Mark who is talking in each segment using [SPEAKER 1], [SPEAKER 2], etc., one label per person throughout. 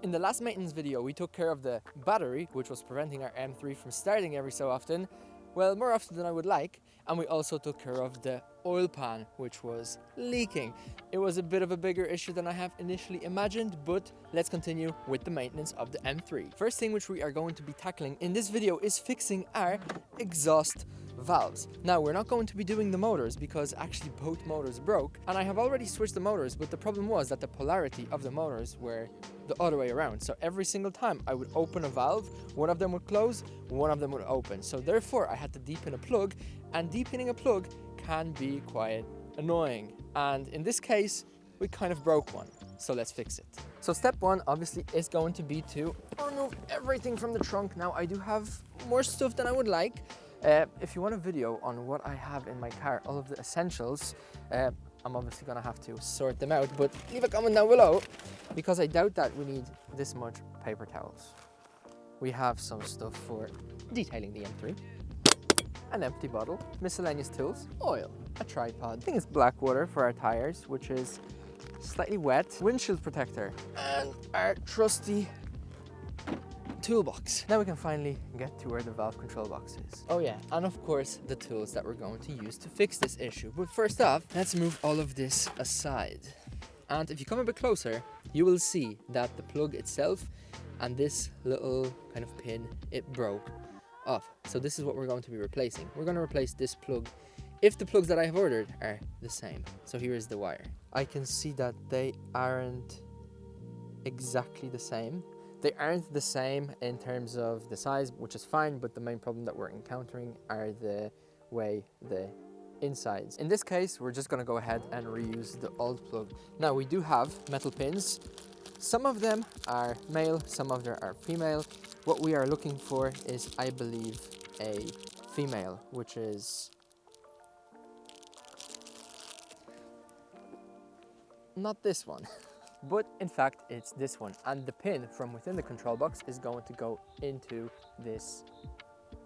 [SPEAKER 1] In the last maintenance video, we took care of the battery, which was preventing our M3 from starting every so often. Well, more often than I would like. And we also took care of the oil pan, which was leaking. It was a bit of a bigger issue than I have initially imagined, but let's continue with the maintenance of the M3. First thing which we are going to be tackling in this video is fixing our exhaust valves. Now, we're not going to be doing the motors because actually both motors broke, and I have already switched the motors, but the problem was that the polarity of the motors were the other way around. So every single time I would open a valve, one of them would close, one of them would open. So therefore I had to deepen a plug, and deepening a plug can be quite annoying. And in this case, we kind of broke one. So let's fix it. So step one obviously is going to be to remove everything from the trunk. Now I do have more stuff than I would like. If you want a video on what I have in my car, all of the essentials, I'm obviously gonna have to sort them out, but leave a comment down below because I doubt that we need this much paper towels. We have some stuff for detailing the M3, an empty bottle, miscellaneous tools, oil, a tripod. I think it's black water for our tires, which is slightly wet, windshield protector, and our trusty toolbox. Now we can finally get to where the valve control box is. Oh yeah, and of course the tools that we're going to use to fix this issue. But first off, let's move all of this aside. And if you come a bit closer, you will see that the plug itself and this little kind of pin, it broke off. So this is what we're going to be replacing. We're going to replace this plug if the plugs that I have ordered are the same. So here is the wire. I can see that they aren't exactly the same. They aren't the same in terms of the size, which is fine, but the main problem that we're encountering are the way the insides. In this case, we're just gonna go ahead and reuse the old plug. Now, we do have metal pins. Some of them are male, some of them are female. What we are looking for is, I believe, a female, which is not this one. But in fact, it's this one, and the pin from within the control box is going to go into this,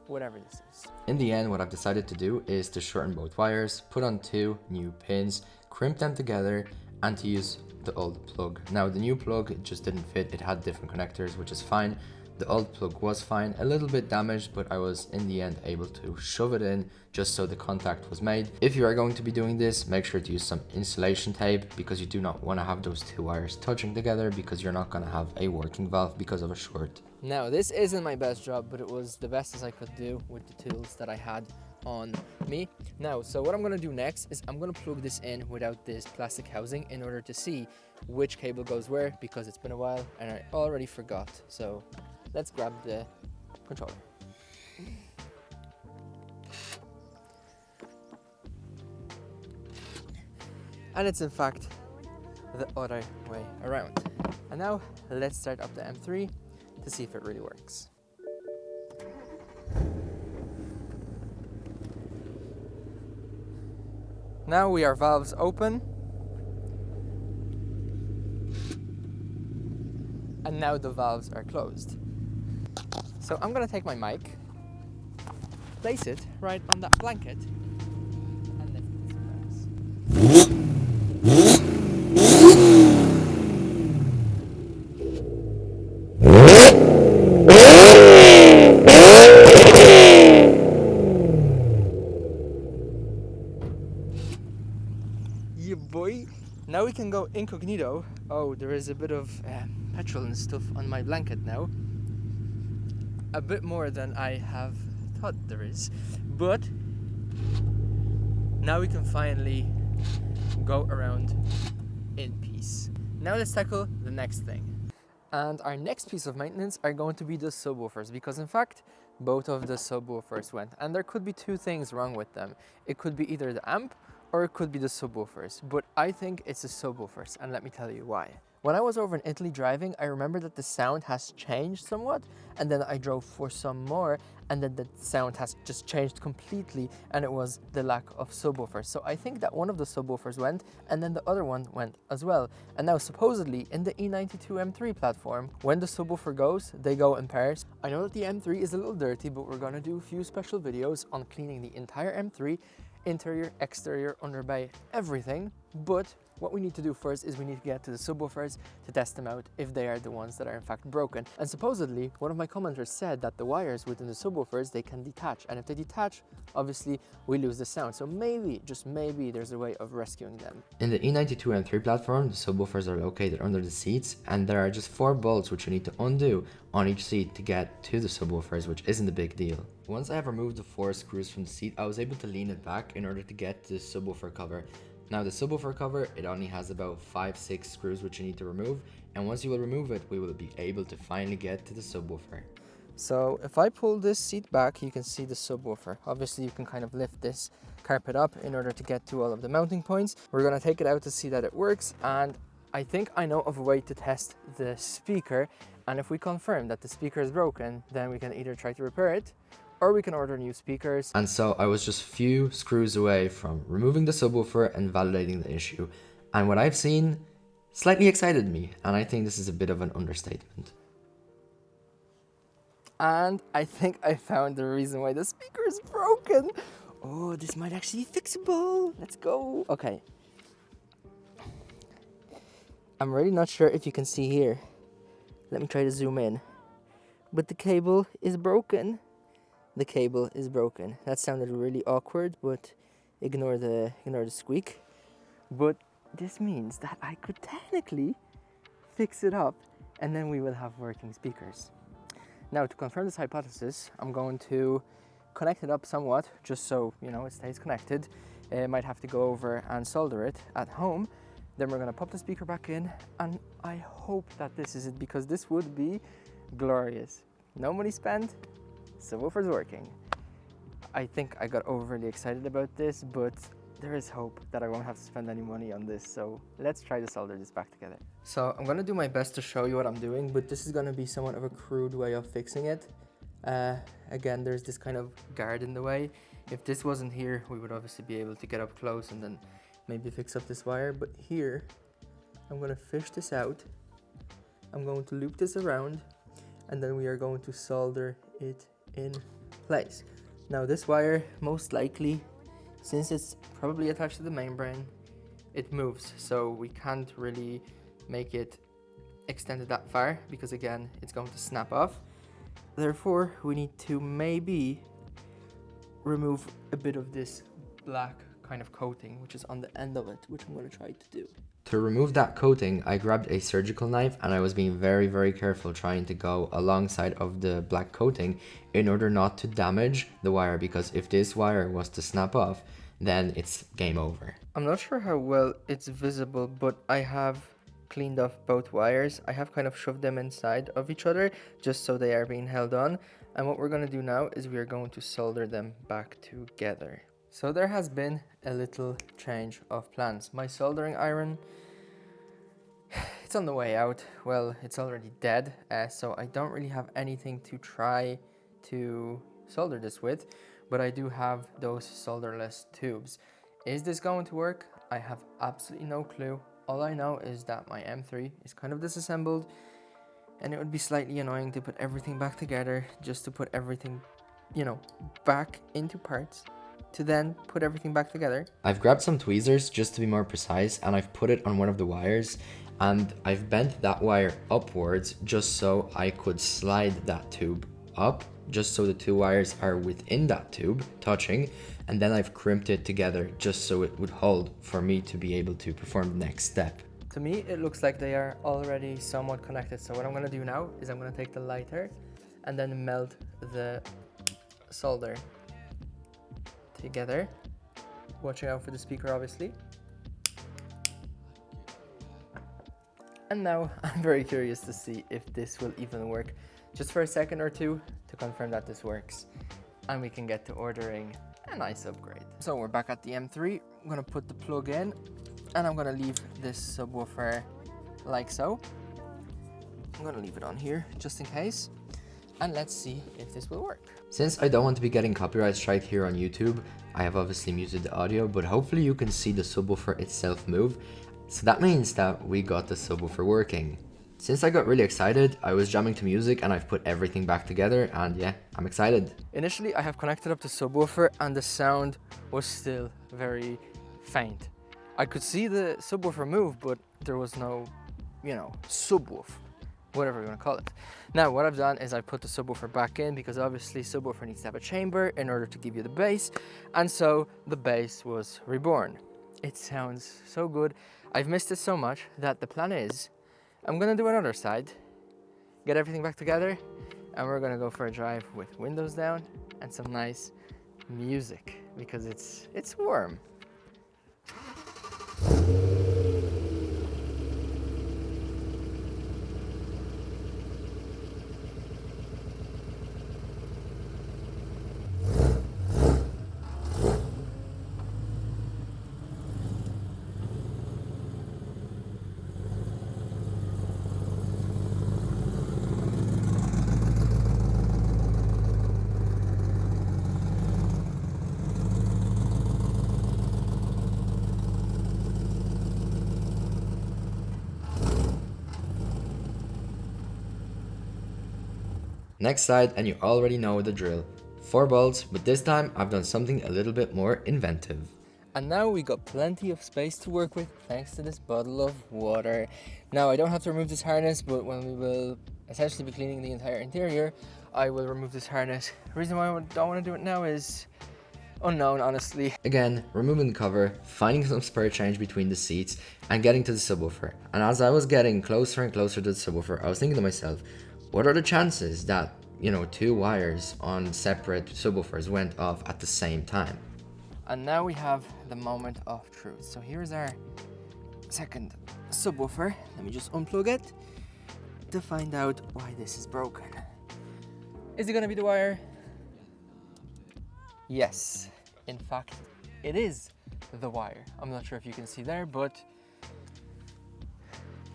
[SPEAKER 1] whatever this is.
[SPEAKER 2] In the end, what I've decided to do is to shorten both wires, put on 2 new pins, crimp them together, and to use the old plug. Now the new plug, it just didn't fit, it had different connectors, which is fine. The old plug was fine, a little bit damaged, but I was in the end able to shove it in just so the contact was made. If you are going to be doing this, make sure to use some insulation tape because you do not want to have those 2 wires touching together because you're not going to have a working valve because of a short.
[SPEAKER 1] Now, this isn't my best job, but it was the best as I could do with the tools that I had on me. Now, so what I'm going to do next is I'm going to plug this in without this plastic housing in order to see which cable goes where, because it's been a while and I already forgot. So let's grab the controller. And it's in fact the other way around. And now let's start up the M3 to see if it really works. Now we are valves open. And now the valves are closed. So I'm gonna take my mic, place it right on that blanket, and let's put some valves. Yeah, boy. Now we can go incognito. Oh, there is a bit of petrol and stuff on my blanket now. A bit more than I have thought there is. But now we can finally go around in peace. Now let's tackle the next thing. And our next piece of maintenance are going to be the subwoofers, because in fact, both of the subwoofers went. And there could be 2 things wrong with them. It could be either the amp or it could be the subwoofers, but I think it's the subwoofers, and let me tell you why. When I was over in Italy driving, I remember that the sound has changed somewhat, and then I drove for some more, and then the sound has just changed completely, and it was the lack of subwoofers. So I think that one of the subwoofers went, and then the other one went as well. And now supposedly in the E92 M3 platform, when the subwoofer goes, they go in pairs. I know that the M3 is a little dirty, but we're gonna do a few special videos on cleaning the entire M3, interior, exterior, underbay, everything. But what we need to do first is we need to get to the subwoofers to test them out if they are the ones that are in fact broken. And supposedly, one of my commenters said that the wires within the subwoofers, they can detach. And if they detach, obviously we lose the sound. So maybe, just maybe, there's a way of rescuing them.
[SPEAKER 2] In the E92 M3 platform, the subwoofers are located under the seats, and there are just 4 bolts which you need to undo on each seat to get to the subwoofers, which isn't a big deal. Once I have removed the 4 screws from the seat, I was able to lean it back in order to get to the subwoofer cover. Now the subwoofer cover, it only has about 5-6 screws which you need to remove, and once you will remove it, we will be able to finally get to the subwoofer.
[SPEAKER 1] So if I pull this seat back, you can see the subwoofer. Obviously you can kind of lift this carpet up in order to get to all of the mounting points. We're gonna take it out to see that it works, and I think I know of a way to test the speaker, and if we confirm that the speaker is broken, then we can either try to repair it, or we can order new speakers.
[SPEAKER 2] And so I was just few screws away from removing the subwoofer and validating the issue. And what I've seen slightly excited me, and I think this is a bit of an understatement.
[SPEAKER 1] And I think I found the reason why the speaker is broken. Oh, this might actually be fixable. Let's go. Okay. I'm really not sure if you can see here. Let me try to zoom in. But the cable is broken. The cable is broken. That sounded really awkward, but ignore the squeak. But this means that I could technically fix it up, and then we will have working speakers. Now, to confirm this hypothesis, I'm going to connect it up somewhat, just so you know it stays connected. I might have to go over and solder it at home. Then we're gonna pop the speaker back in, and I hope that this is it, because this would be glorious. No money spent, subwoofer's working. I think I got overly excited about this, but there is hope that I won't have to spend any money on this, so let's try to solder this back together. So I'm gonna do my best to show you what I'm doing, but this is gonna be somewhat of a crude way of fixing it. Again, there's this kind of guard in the way. If this wasn't here, we would obviously be able to get up close and then maybe fix up this wire, but here, I'm gonna fish this out. I'm going to loop this around, and then we are going to solder it in place. Now this wire, most likely, since it's probably attached to the membrane, it moves, so we can't really make it extended that far, because again, it's going to snap off. Therefore, we need to maybe remove a bit of this black kind of coating, which is on the end of it, which I'm going to try to do.
[SPEAKER 2] To remove that coating, I grabbed a surgical knife, and I was being very careful trying to go alongside of the black coating in order not to damage the wire, because if this wire was to snap off, then it's game over.
[SPEAKER 1] I'm not sure how well it's visible, but I have cleaned off both wires. I have kind of shoved them inside of each other just so they are being held on. And what we're going to do now is we are going to solder them back together. So there has been a little change of plans. My soldering iron, it's on the way out. Well, it's already dead, so I don't really have anything to try to solder this with, but I do have those solderless tubes. Is this going to work? I have absolutely no clue. All I know is that my M3 is kind of disassembled, and it would be slightly annoying to put everything back together, just to put everything, you know, back into parts, to then put everything back together.
[SPEAKER 2] I've grabbed some tweezers just to be more precise, and I've put it on one of the wires, and I've bent that wire upwards just so I could slide that tube up, just so the two wires are within that tube touching, and then I've crimped it together just so it would hold for me to be able to perform the next step.
[SPEAKER 1] To me, it looks like they are already somewhat connected. So what I'm going to do now is I'm going to take the lighter and then melt the solder together. Watching out for the speaker, obviously. And now I'm very curious to see if this will even work, just for a second or two to confirm that this works, and we can get to ordering a nice upgrade. So we're back at the M3. I'm going to put the plug in, and I'm gonna leave this subwoofer like so. I'm gonna leave it on here just in case, and let's see if this will work.
[SPEAKER 2] Since I don't want to be getting copyright strike here on YouTube, I have obviously muted the audio, but hopefully you can see the subwoofer itself move. So that means that we got the subwoofer working. Since I got really excited, I was jamming to music and I've put everything back together, and yeah, I'm excited.
[SPEAKER 1] Initially, I have connected up the subwoofer and the sound was still very faint. I could see the subwoofer move, but there was no, you know, subwoof, whatever you want to call it. Now what I've done is I put the subwoofer back in, because obviously subwoofer needs to have a chamber in order to give you the bass, and so the bass was reborn. It sounds so good. I've missed it so much that the plan is I'm gonna do another side, get everything back together, and we're gonna go for a drive with windows down and some nice music, because it's warm.
[SPEAKER 2] Next side, and you already know the drill. 4 bolts, but this time I've done something a little bit more inventive.
[SPEAKER 1] And now we got plenty of space to work with thanks to this bottle of water. Now I don't have to remove this harness, but when we will essentially be cleaning the entire interior, I will remove this harness. The reason why I don't want to do it now is unknown, honestly.
[SPEAKER 2] Again, removing the cover, finding some spare change between the seats, and getting to the subwoofer. And as I was getting closer and closer to the subwoofer, I was thinking to myself, what are the chances that, you know, 2 wires on separate subwoofers went off at the same time?
[SPEAKER 1] And now we have the moment of truth. So here's our second subwoofer. Let me just unplug it to find out why this is broken. Is it gonna be the wire? Yes, in fact, it is the wire. I'm not sure if you can see there, but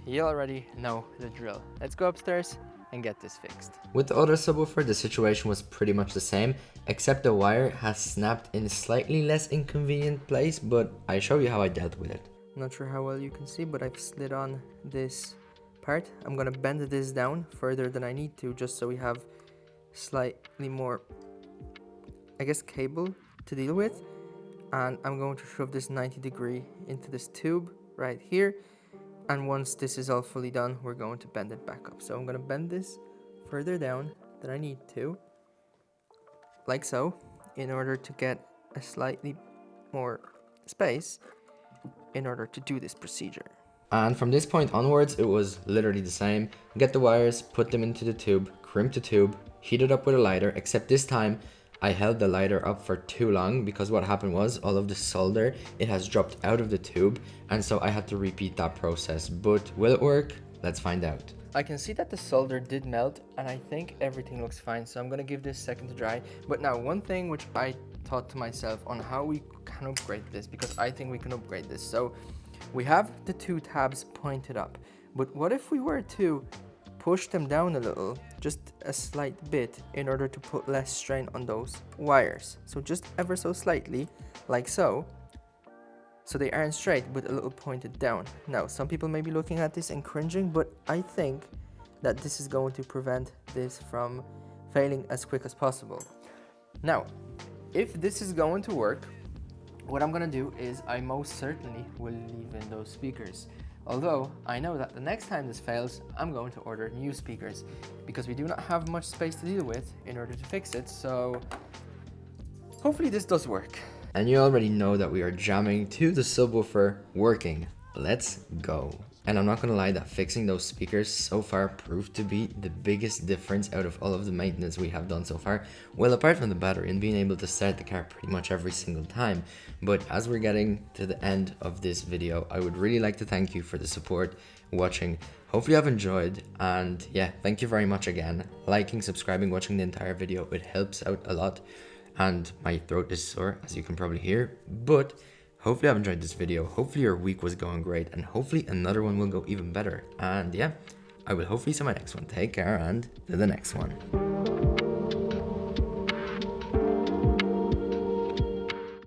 [SPEAKER 1] you already know the drill. Let's go upstairs and get this fixed.
[SPEAKER 2] With the other subwoofer, the situation was pretty much the same, except the wire has snapped in a slightly less inconvenient place, but I show you how I dealt with it.
[SPEAKER 1] Not sure how well you can see, but I've slid on this part. I'm gonna bend this down further than I need to, just so we have slightly more, I guess, cable to deal with. And I'm going to shove this 90-degree into this tube right here. And once this is all fully done, we're going to bend it back up. So I'm going to bend this further down than I need to, like so, in order to get a slightly more space in order to do this procedure.
[SPEAKER 2] And from this point onwards, it was literally the same. Get the wires, put them into the tube, crimp the tube, heat it up with a lighter, except this time I held the lighter up for too long, because what happened was all of the solder, it has dropped out of the tube, and so I had to repeat that process. But will it work? Let's find out.
[SPEAKER 1] I can see that the solder did melt, and I think everything looks fine, so I'm gonna give this a second to dry. But now, one thing which I thought to myself on how we can upgrade this, because I think we can upgrade this. So we have the 2 tabs pointed up, but what if we were to push them down a little, just a slight bit, in order to put less strain on those wires? So just ever so slightly, like so. So they aren't straight, but a little pointed down. Now, some people may be looking at this and cringing, but I think that this is going to prevent this from failing as quick as possible. Now, if this is going to work, what I'm gonna do is I most certainly will leave in those speakers. Although, I know that the next time this fails, I'm going to order new speakers, because we do not have much space to deal with in order to fix it, so hopefully this does work.
[SPEAKER 2] And you already know that we are jamming to the subwoofer working. Let's go. And I'm not gonna lie, that fixing those speakers so far proved to be the biggest difference out of all of the maintenance we have done so far. Well, apart from the battery and being able to start the car pretty much every single time. But as we're getting to the end of this video, I would really like to thank you for the support, watching. Hopefully you have enjoyed, and yeah, thank you very much again. Liking, subscribing, watching the entire video, it helps out a lot. And my throat is sore, as you can probably hear, but hopefully I've enjoyed this video. Hopefully your week was going great, and hopefully another one will go even better. And yeah, I will hopefully see my next one. Take care, and to the next one.